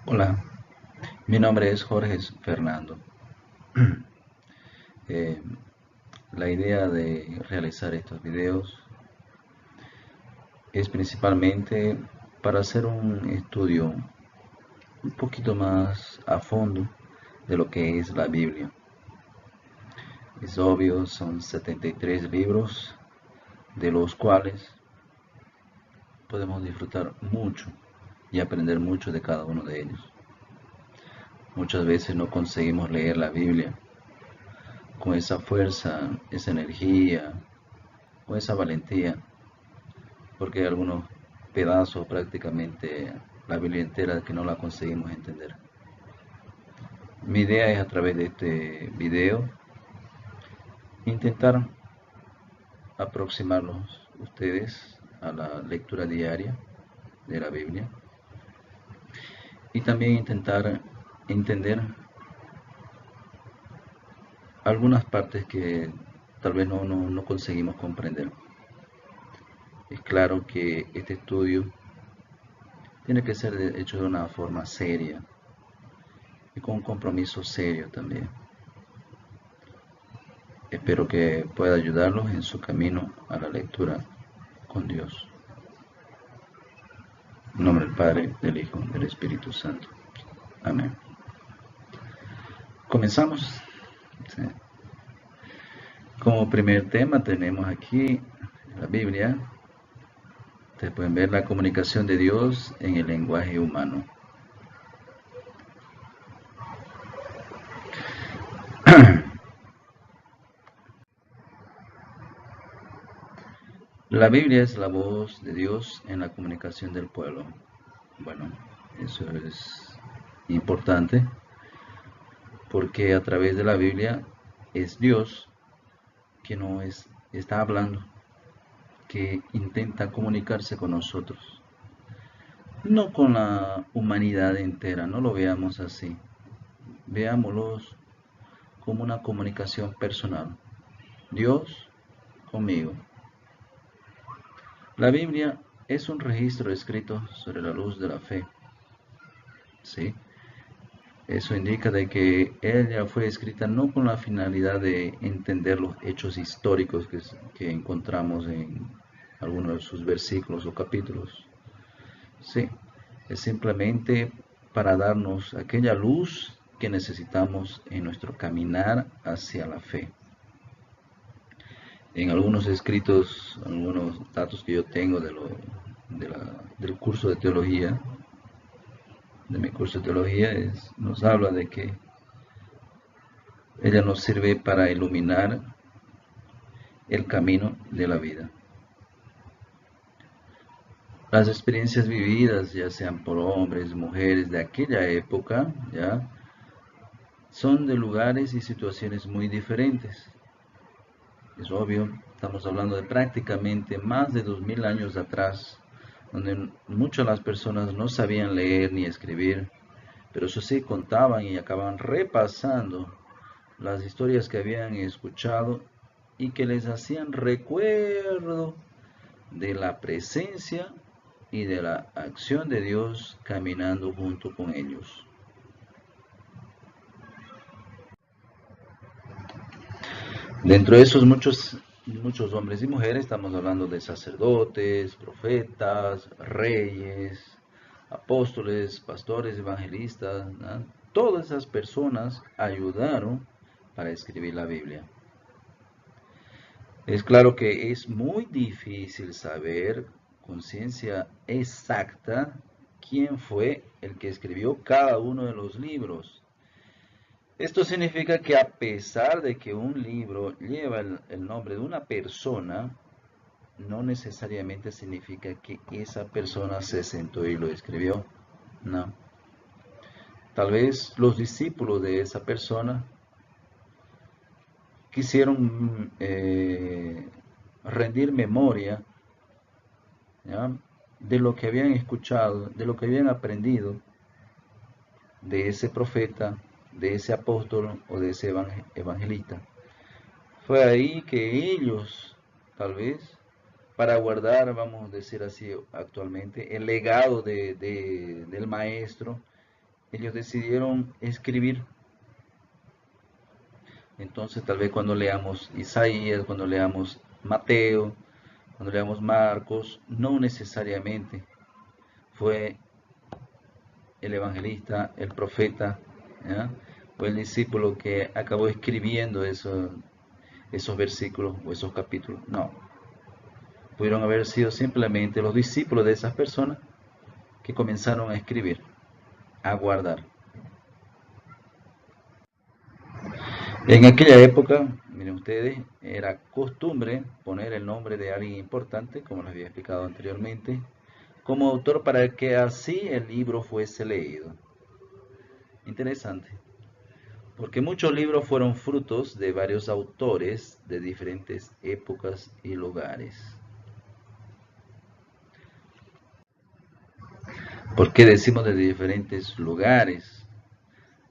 Hola, mi nombre es Jorge Fernando. Eh, la idea de realizar estos videos es principalmente para hacer un estudio un poquito más a fondo de lo que es la Biblia. Es obvio, son 73 libros, de los cuales podemos disfrutar mucho y aprender mucho de cada uno de ellos. Muchas veces no conseguimos leer la Biblia con esa fuerza, esa energía o esa valentía, porque hay algunos pedazos, prácticamente la Biblia entera, que no la conseguimos entender. Mi idea es, a través de este video, intentar aproximarlos ustedes a la lectura diaria de la Biblia y también intentar entender algunas partes que tal vez no conseguimos comprender. Es claro que este estudio tiene que ser hecho de una forma seria y con un compromiso serio también. Espero que pueda ayudarlos en su camino a la lectura con Dios. En nombre del Padre, del Hijo, del Espíritu Santo. Amén. Comenzamos. Sí. Como primer tema tenemos aquí la Biblia. Ustedes pueden ver la comunicación de Dios en el lenguaje humano. La Biblia es la voz de Dios en la comunicación del pueblo. Bueno, eso es importante porque a través de la Biblia es Dios que está hablando, que intenta comunicarse con nosotros, no con la humanidad entera. No lo veamos así, veámoslo como una comunicación personal, Dios conmigo. La Biblia es un registro escrito sobre la luz de la fe, ¿sí? Eso indica de que ella fue escrita no con la finalidad de entender los hechos históricos que encontramos en algunos de sus versículos o capítulos. Sí, es simplemente para darnos aquella luz que necesitamos en nuestro caminar hacia la fe. En algunos escritos, algunos datos que yo tengo del curso de teología, de mi curso de teología, nos habla de que ella nos sirve para iluminar el camino de la vida. Las experiencias vividas, ya sean por hombres, mujeres de aquella época, ya son de lugares y situaciones muy diferentes. Es obvio, estamos hablando de prácticamente más de 2000 años atrás, donde muchas de las personas no sabían leer ni escribir, pero eso sí contaban y acababan repasando las historias que habían escuchado y que les hacían recuerdo de la presencia y de la acción de Dios caminando junto con ellos. Dentro de esos muchos hombres y mujeres, estamos hablando de sacerdotes, profetas, reyes, apóstoles, pastores, evangelistas, ¿no? Todas esas personas ayudaron para escribir la Biblia. Es claro que es muy difícil saber con ciencia exacta quién fue el que escribió cada uno de los libros. Esto significa que, a pesar de que un libro lleva el nombre de una persona, no necesariamente significa que esa persona se sentó y lo escribió. No. Tal vez los discípulos de esa persona quisieron rendir memoria, ¿ya?, de lo que habían escuchado, de lo que habían aprendido de ese profeta, de ese apóstol o de ese evangelista. Fue ahí que ellos, tal vez, para guardar, vamos a decir así actualmente, el legado del maestro, ellos decidieron escribir. Entonces tal vez cuando leamos Isaías, cuando leamos Mateo, cuando leamos Marcos, no necesariamente fue el evangelista, el profeta, ¿ya? O el discípulo que acabó escribiendo esos versículos o esos capítulos. No, pudieron haber sido simplemente los discípulos de esas personas que comenzaron a escribir, a guardar. En aquella época, miren ustedes, era costumbre poner el nombre de alguien importante, como les había explicado anteriormente, como autor para que así el libro fuese leído. Interesante, porque muchos libros fueron frutos de varios autores de diferentes épocas y lugares. ¿Por qué decimos de diferentes lugares?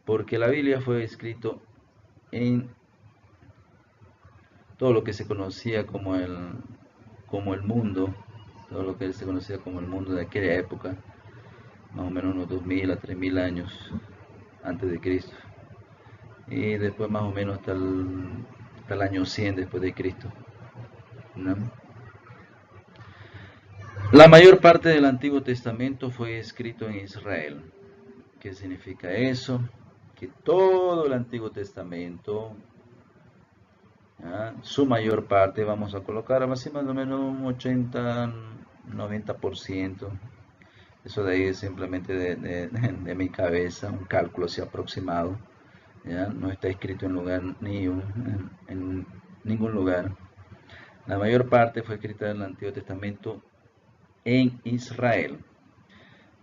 Porque la Biblia fue escrito en todo lo que se conocía como el mundo, todo lo que se conocía como el mundo de aquella época, más o menos unos 2000 a 3000 años antes de Cristo, y después más o menos hasta el año 100 después de Cristo, ¿no? La mayor parte del Antiguo Testamento fue escrito en Israel. ¿Qué significa eso? Que todo el Antiguo Testamento, ¿ya? Su mayor parte, vamos a colocar así más o menos un 80, 90%. Eso de ahí es simplemente de mi cabeza, un cálculo así aproximado. ¿Ya? No está escrito en ningún lugar. La mayor parte fue escrita en el Antiguo Testamento en Israel.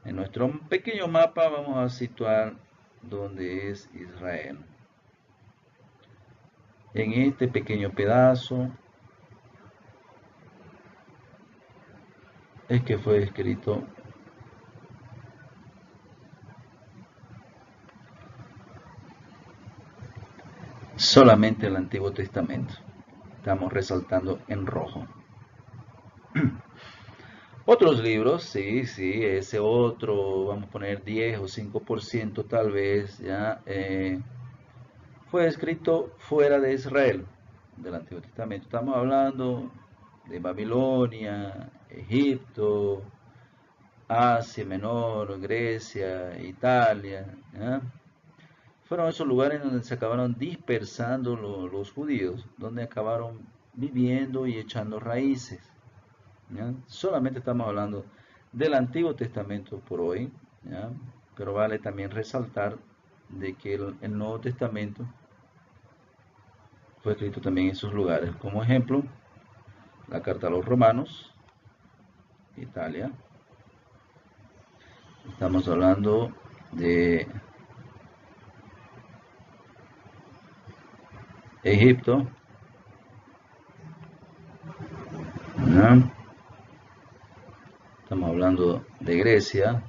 En nuestro pequeño mapa vamos a situar dónde es Israel. En este pequeño pedazo es que fue escrito solamente el Antiguo Testamento. Estamos resaltando en rojo. Otros libros, sí, ese otro, vamos a poner 10 o 5% tal vez, ya, fue escrito fuera de Israel, del Antiguo Testamento. Estamos hablando de Babilonia, Egipto, Asia Menor, Grecia, Italia, ¿ya? Fueron esos lugares donde se acabaron dispersando los judíos, donde acabaron viviendo y echando raíces, ¿ya? Solamente estamos hablando del Antiguo Testamento por hoy, ¿ya? Pero vale también resaltar de que el Nuevo Testamento fue escrito también en esos lugares. Como ejemplo, la carta a los Romanos, Italia. Estamos hablando de Egipto, ¿no? Estamos hablando de Grecia,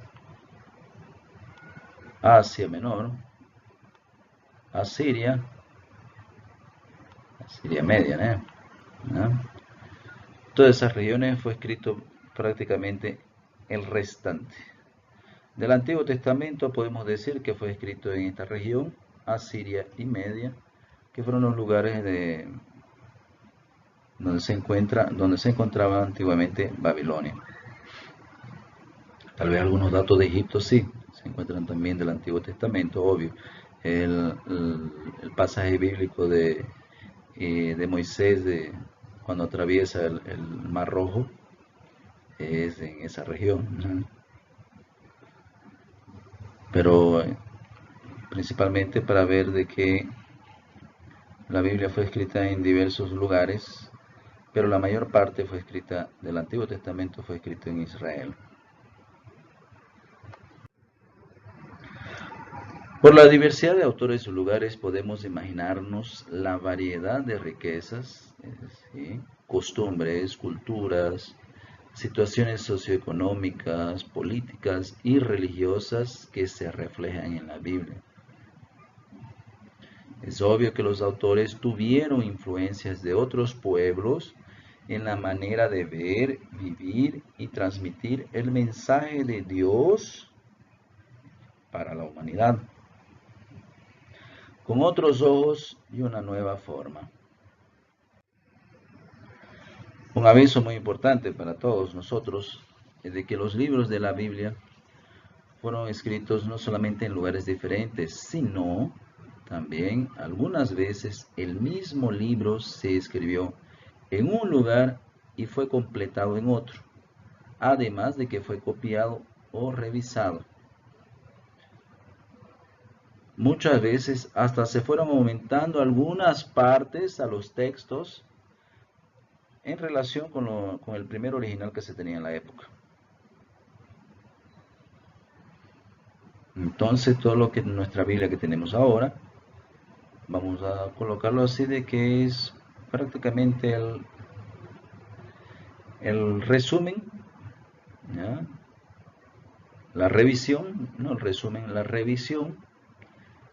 Asia Menor, Asiria, Asiria Media, ¿no? Todas esas regiones fue escrito prácticamente el restante. Del Antiguo Testamento podemos decir que fue escrito en esta región, Asiria y Media, que fueron los lugares donde se encontraba antiguamente Babilonia. Tal vez algunos datos de Egipto sí, se encuentran también del Antiguo Testamento, obvio. El pasaje bíblico de Moisés cuando atraviesa el Mar Rojo es en esa región, ¿no? Pero principalmente para ver de que la Biblia fue escrita en diversos lugares, pero la mayor parte fue escrita del Antiguo Testamento fue escrito en Israel. Por la diversidad de autores y lugares podemos imaginarnos la variedad de riquezas, ¿sí? Costumbres, culturas, situaciones socioeconómicas, políticas y religiosas que se reflejan en la Biblia. Es obvio que los autores tuvieron influencias de otros pueblos en la manera de ver, vivir y transmitir el mensaje de Dios para la humanidad. humanidad, con otros ojos y una nueva forma. Un aviso muy importante para todos nosotros es de que los libros de la Biblia fueron escritos no solamente en lugares diferentes, sino también algunas veces el mismo libro se escribió en un lugar y fue completado en otro, además de que fue copiado o revisado. Muchas veces hasta se fueron aumentando algunas partes a los textos en relación con el primer original que se tenía en la época. Entonces todo lo que nuestra Biblia que tenemos ahora, vamos a colocarlo así de que es prácticamente el resumen, ¿ya? La revisión, no el resumen, la revisión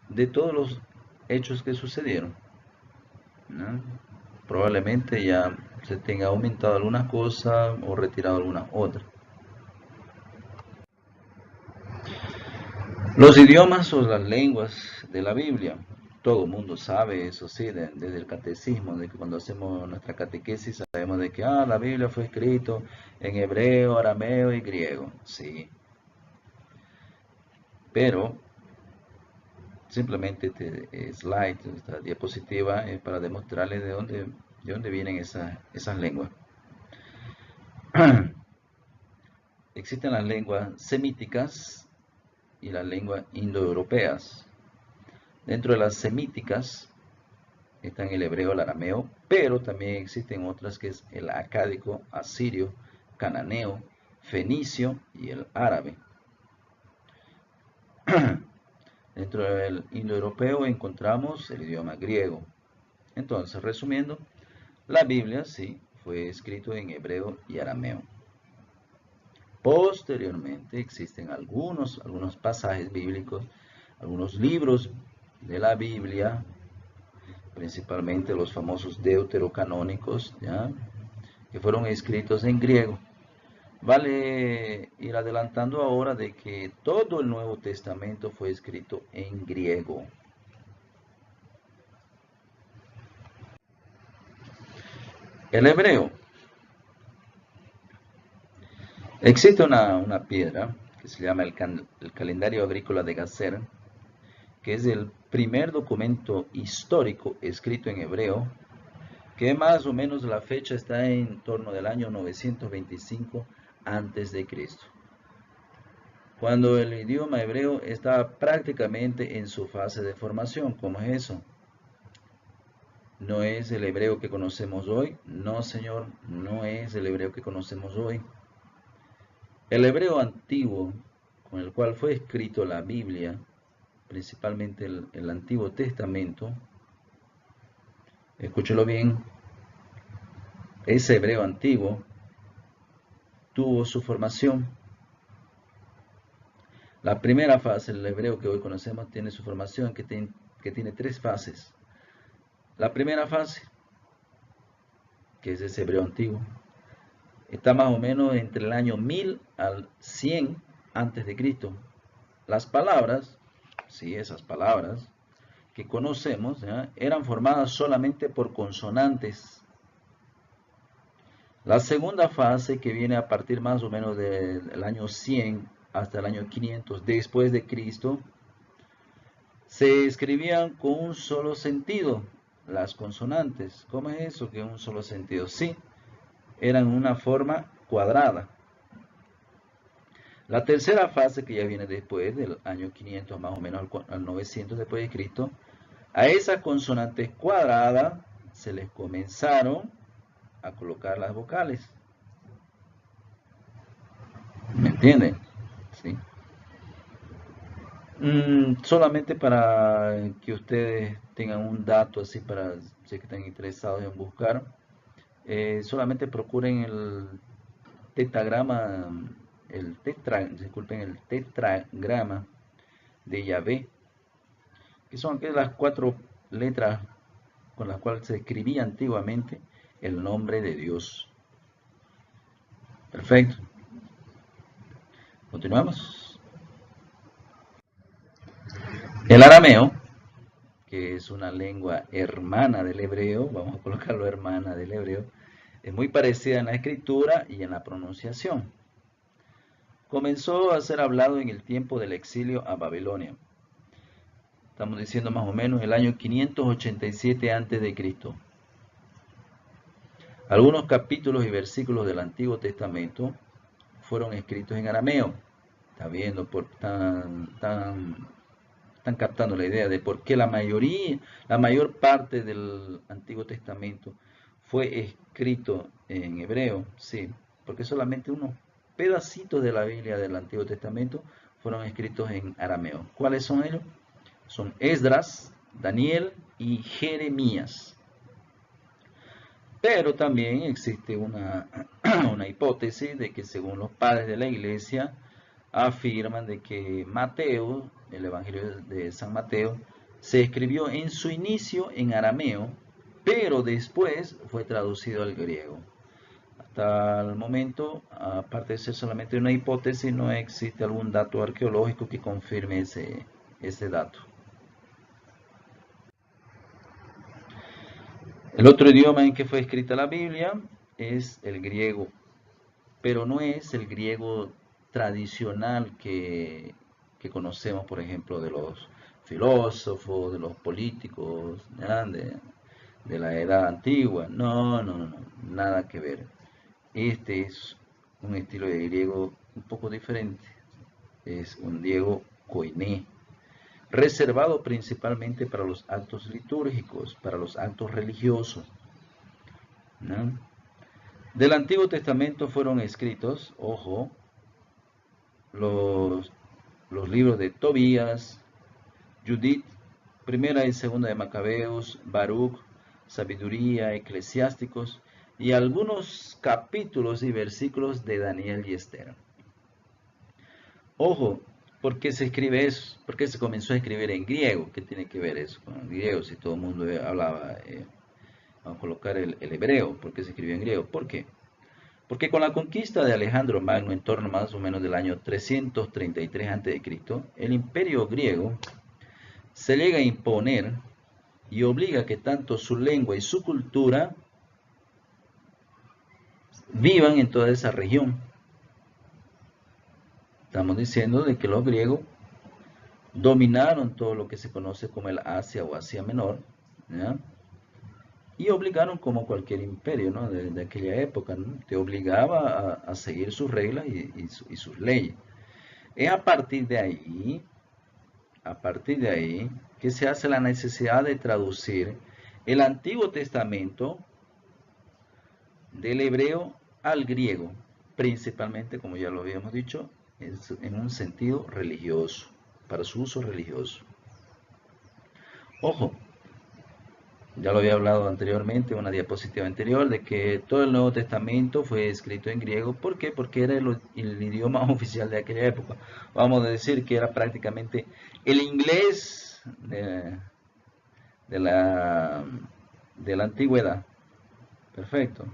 de todos los hechos que sucedieron, ¿no? Probablemente ya se tenga aumentado algunas cosas o retirado algunas otras. Los idiomas o las lenguas de la Biblia, todo el mundo sabe eso, sí, desde el catecismo, de que cuando hacemos nuestra catequesis sabemos de que la Biblia fue escrito en hebreo, arameo y griego, sí. Pero simplemente este slide, esta diapositiva es para demostrarles de dónde vienen esas lenguas. Existen las lenguas semíticas y las lenguas indoeuropeas. Dentro de las semíticas están el hebreo, el arameo, pero también existen otras que es el acádico, asirio, cananeo, fenicio y el árabe. Dentro del indoeuropeo encontramos el idioma griego. Entonces, resumiendo, la Biblia sí fue escrito en hebreo y arameo. Posteriormente existen algunos pasajes bíblicos, algunos libros de la Biblia, principalmente los famosos deuterocanónicos, ¿ya? Que fueron escritos en griego. Vale ir adelantando ahora de que todo el Nuevo Testamento fue escrito en griego. El hebreo. Existe una piedra que se llama el calendario agrícola de Gazer, que es el primer documento histórico escrito en hebreo, que más o menos la fecha está en torno del año 925 a.C., cuando el idioma hebreo estaba prácticamente en su fase de formación. ¿Cómo es eso? ¿No es el hebreo que conocemos hoy? No, señor, no es el hebreo que conocemos hoy. El hebreo antiguo, con el cual fue escrito la Biblia, principalmente el Antiguo Testamento, escúchelo bien, ese hebreo antiguo tuvo su formación. La primera fase, el hebreo que hoy conocemos, tiene su formación que tiene tres fases. La primera fase, que es ese hebreo antiguo, está más o menos entre el año 1000 al 100 antes de Cristo. Las palabras, sí, esas palabras que conocemos, ¿ya?, eran formadas solamente por consonantes. La segunda fase, que viene a partir más o menos del año 100 hasta el año 500 después de Cristo, se escribían con un solo sentido, las consonantes. ¿Cómo es eso que un solo sentido? Sí, eran una forma cuadrada. La tercera fase, que ya viene después del año 500 más o menos al 900 después de Cristo, a esas consonantes cuadradas se les comenzaron a colocar las vocales. ¿Me entienden? ¿Sí? Solamente para que ustedes tengan un dato así, para si están interesados en buscar, solamente procuren el tetragrama, disculpen, el tetragrama de Yahvé, que son las 4 letras con las cuales se escribía antiguamente el nombre de Dios. Perfecto. Continuamos. El arameo, que es una lengua hermana del hebreo, vamos a colocarlo hermana del hebreo, es muy parecida en la escritura y en la pronunciación. Comenzó a ser hablado en el tiempo del exilio a Babilonia. Estamos diciendo más o menos el año 587 a.C. Algunos capítulos y versículos del Antiguo Testamento fueron escritos en arameo. Está viendo, están captando la idea de por qué la mayor parte del Antiguo Testamento fue escrito en hebreo. Sí, porque solamente unos pedacitos de la Biblia del Antiguo Testamento fueron escritos en arameo. ¿Cuáles son ellos? Son Esdras, Daniel y Jeremías. Pero también existe una hipótesis de que según los padres de la iglesia afirman de que Mateo, el Evangelio de San Mateo, se escribió en su inicio en arameo, pero después fue traducido al griego. Hasta el momento, aparte de ser solamente una hipótesis, no existe algún dato arqueológico que confirme ese dato. El otro idioma en que fue escrita la Biblia es el griego, pero no es el griego tradicional que conocemos, por ejemplo, de los filósofos, de los políticos, de la edad antigua. No, no, no, nada que ver. Este es un estilo de griego un poco diferente. Es un griego koiné, reservado principalmente para los actos litúrgicos, para los actos religiosos, ¿no? Del Antiguo Testamento fueron escritos, ojo, los, los libros de Tobías, Judith, Primera y Segunda de Macabeos, Baruch, Sabiduría, Eclesiásticos y algunos capítulos y versículos de Daniel y Esther. Ojo, ¿por qué se escribe eso? ¿Por qué se comenzó a escribir en griego? ¿Qué tiene que ver eso con el griego? Si todo el mundo hablaba, vamos a colocar el hebreo, ¿por qué se escribió en griego? ¿Por qué? Porque con la conquista de Alejandro Magno en torno más o menos del año 333 a.C., el imperio griego se llega a imponer y obliga que tanto su lengua y su cultura vivan en toda esa región. Estamos diciendo de que los griegos dominaron todo lo que se conoce como el Asia o Asia Menor, ¿ya? Y obligaron como cualquier imperio, ¿no? de aquella época, ¿no? Te obligaba a seguir sus reglas y sus leyes. Es a partir de ahí, que se hace la necesidad de traducir el Antiguo Testamento del hebreo al griego, principalmente, como ya lo habíamos dicho, en un sentido religioso, para su uso religioso. Ojo, ya lo había hablado anteriormente, en una diapositiva anterior, de que todo el Nuevo Testamento fue escrito en griego. ¿Por qué? Porque era el idioma oficial de aquella época. Vamos a decir que era prácticamente el inglés de la, de la antigüedad. Perfecto.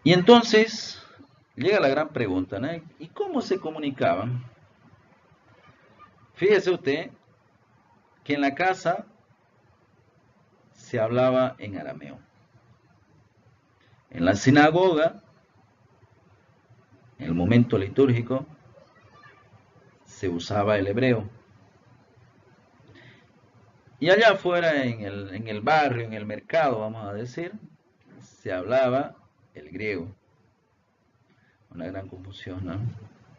Y entonces llega la gran pregunta, ¿no? ¿Y cómo se comunicaban? Fíjese usted que en la casa se hablaba en arameo. En la sinagoga, en el momento litúrgico, se usaba el hebreo. Y allá afuera, en el barrio, en el mercado, vamos a decir, se hablaba el griego. Una gran confusión, ¿no?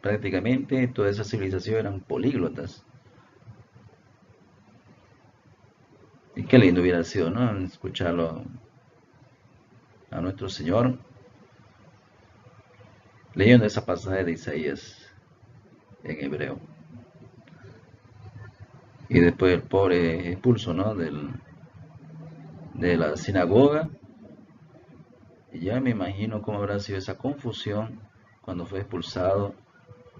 Prácticamente toda esa civilización eran políglotas. Y qué lindo hubiera sido, ¿no? Escucharlo a nuestro Señor leyendo esa pasaje de Isaías en hebreo. Y después el pobre expulso, ¿no? De la sinagoga. Y ya me imagino cómo habrá sido esa confusión cuando fue expulsado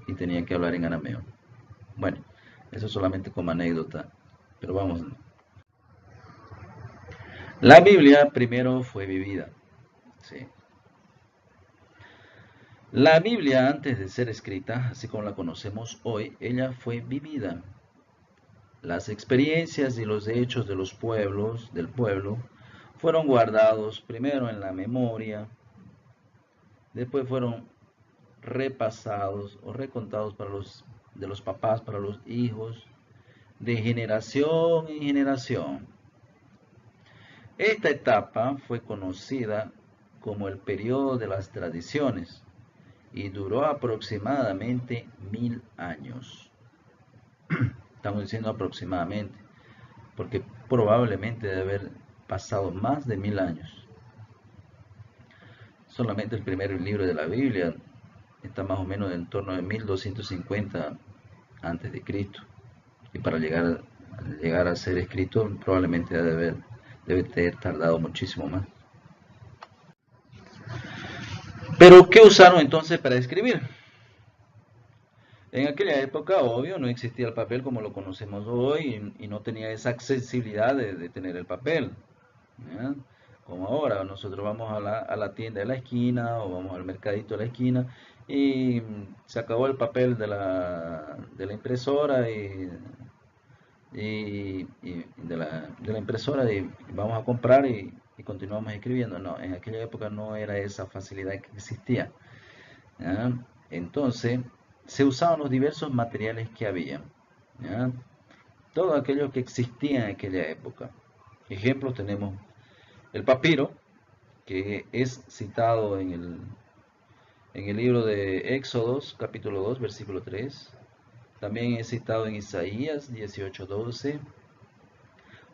y tenía que hablar en arameo. Bueno, eso solamente como anécdota. Pero vamos. La Biblia primero fue vivida. Sí. La Biblia, antes de ser escrita, así como la conocemos hoy, ella fue vivida. Las experiencias y los hechos de los pueblos, del pueblo, fueron guardados primero en la memoria, después fueron repasados o recontados de los papás para los hijos, de generación en generación. Esta etapa fue conocida como el periodo de las tradiciones y duró aproximadamente 1000 años. Estamos diciendo aproximadamente, porque probablemente debe haber pasado más de 1000 años. Solamente el primer libro de la Biblia está más o menos en torno de 1250 antes de Cristo. Y para llegar a ser escrito probablemente debe haber tardado muchísimo más. Pero ¿qué usaron entonces para escribir? En aquella época, obvio, no existía el papel como lo conocemos hoy y no tenía esa accesibilidad de tener el papel, ¿ya? Como ahora, nosotros vamos a la tienda de la esquina o vamos al mercadito de la esquina y se acabó el papel de la impresora y de la impresora y vamos a comprar y continuamos escribiendo. No, en aquella época no era esa facilidad que existía, ¿ya? Entonces, se usaban los diversos materiales que había, ¿ya? Todo aquello que existía en aquella época. Ejemplos tenemos el papiro, que es citado en el libro de Éxodos, capítulo 2, versículo 3. También es citado en Isaías 18:12.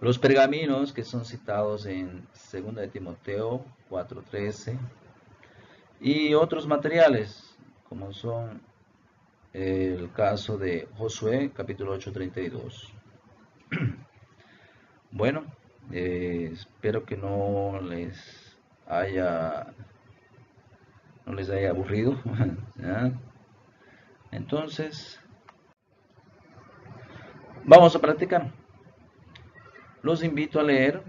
Los pergaminos, que son citados en 2 de Timoteo 4:13. Y otros materiales, como son el caso de Josué, capítulo 8:32. Bueno, espero que haya, no les haya aburrido. ¿Ya? Entonces, vamos a practicar. Los invito a leer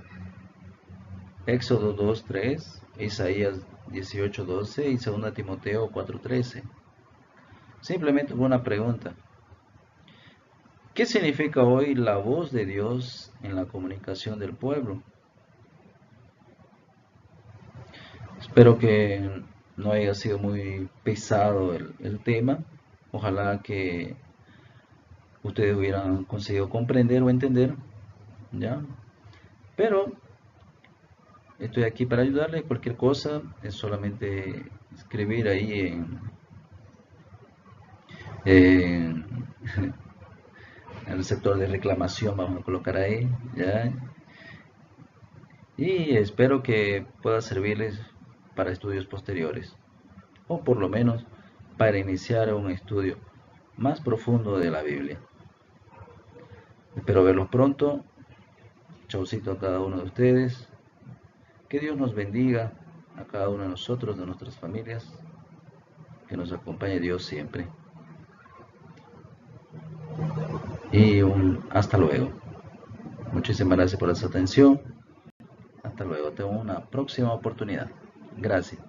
Éxodo 2:3, Isaías 18:12 y 2 Timoteo 4:13. Simplemente una pregunta. ¿Qué significa hoy la voz de Dios en la comunicación del pueblo? Espero que no haya sido muy pesado el tema. Ojalá que ustedes hubieran conseguido comprender o entender, ¿ya? Pero estoy aquí para ayudarles. Cualquier cosa es solamente escribir ahí en el sector de reclamación, vamos a colocar ahí, ¿ya? Y espero que pueda servirles para estudios posteriores, o por lo menos para iniciar un estudio más profundo de la Biblia. Espero verlos pronto. Chaucito a cada uno de ustedes. Que Dios nos bendiga a cada uno de nosotros, de nuestras familias. Que nos acompañe Dios siempre. Y hasta luego. Muchísimas gracias por su atención. Hasta luego. Tengo una próxima oportunidad. Gracias.